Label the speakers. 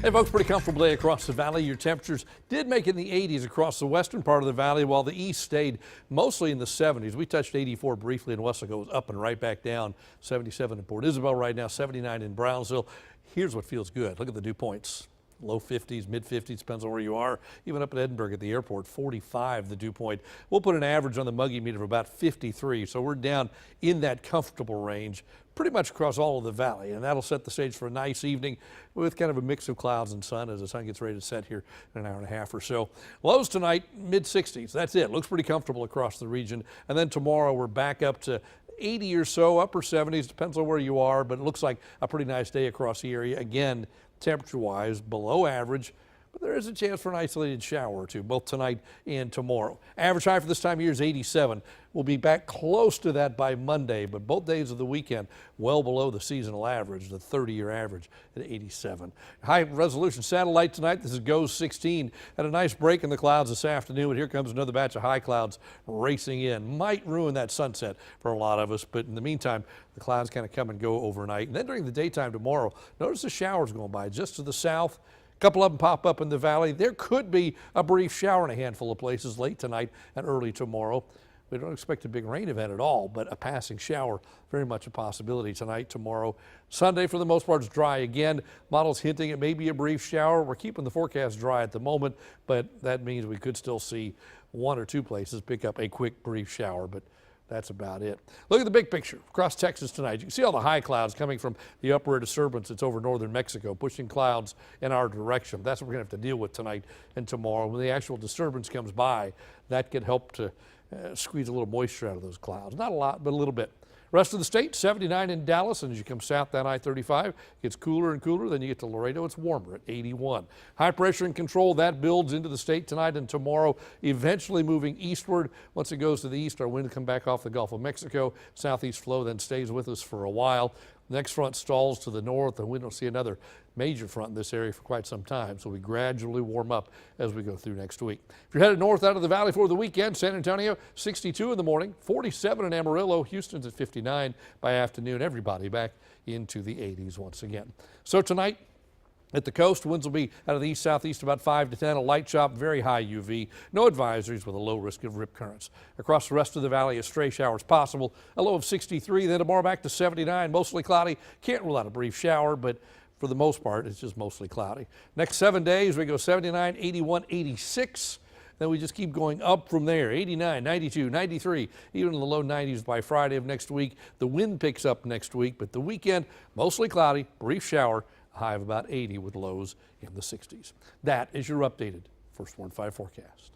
Speaker 1: Hey folks, pretty comfortable day across the valley. Your temperatures did make it in the 80s across the western part of the valley, while the east stayed mostly in the 70s. We touched 84 briefly in Weslaco. It was up and right back down. 77 in Port Isabel right now, 79 in Brownsville. Here's what feels good. Look at the dew points. Low 50s, mid 50s, depends on where you are. Even up at Edinburgh at the airport, 45 the dew point. We'll put an average on the muggy meter of about 53, so we're down in that comfortable range pretty much across all of the valley, and that'll set the stage for a nice evening with kind of a mix of clouds and sun as the sun gets ready to set here in an hour and a half or so. Lows tonight, mid 60s. That's it. Looks pretty comfortable across the region. And then tomorrow we're back up to 80 or so, upper 70s, depends on where you are, but it looks like a pretty nice day across the area. Again, temperature-wise, below average, but there is a chance for an isolated shower or two, both tonight and tomorrow. Average high for this time of year is 87. We'll be back close to that by Monday, but both days of the weekend well below the seasonal average, the 30-year average at 87. High resolution satellite tonight. This is GOES 16. Had a nice break in the clouds this afternoon, but here comes another batch of high clouds racing in. Might ruin that sunset for a lot of us, but in the meantime, the clouds kind of come and go overnight. And then during the daytime tomorrow, notice the showers going by just to the south. A couple of them pop up in the valley. There could be a brief shower in a handful of places late tonight and early tomorrow. We don't expect a big rain event at all, but a passing shower, very much a possibility tonight, tomorrow. Sunday, for the most part, is dry again. Models hinting it may be a brief shower. We're keeping the forecast dry at the moment, but that means we could still see one or two places pick up a quick brief shower, but that's about it. Look at the big picture across Texas tonight. You can see all the high clouds coming from the upper disturbance that's over northern Mexico, pushing clouds in our direction. That's what we're going to have to deal with tonight and tomorrow. When the actual disturbance comes by, that could help to squeeze a little moisture out of those clouds. Not a lot, but a little bit. Rest of the state, 79 in Dallas, and as you come south down I-35, it gets cooler and cooler. Then you get to Laredo, it's warmer at 81. High pressure and control, that builds into the state tonight and tomorrow, eventually moving eastward. Once it goes to the east, our wind will come back off the Gulf of Mexico. Southeast flow then stays with us for a while. Next front stalls to the north, and we don't see another major front in this area for quite some time, so we gradually warm up as we go through next week. If you're headed north out of the valley for the weekend, San Antonio 62 in the morning, 47 in Amarillo, Houston's at 59 by afternoon. Everybody back into the 80s once again. So tonight, at the coast, winds will be out of the east-southeast about 5 to 10, a light chop, very high UV. No advisories with a low risk of rip currents. Across the rest of the valley, a stray showers possible, a low of 63, then tomorrow back to 79, mostly cloudy. Can't rule out a brief shower, but for the most part, it's just mostly cloudy. Next 7 days, we go 79, 81, 86. Then we just keep going up from there, 89, 92, 93, even in the low 90s by Friday of next week. The wind picks up next week, but the weekend, mostly cloudy, brief shower, a high of about 80 with lows in the 60s. That is your updated First Warn 5 forecast.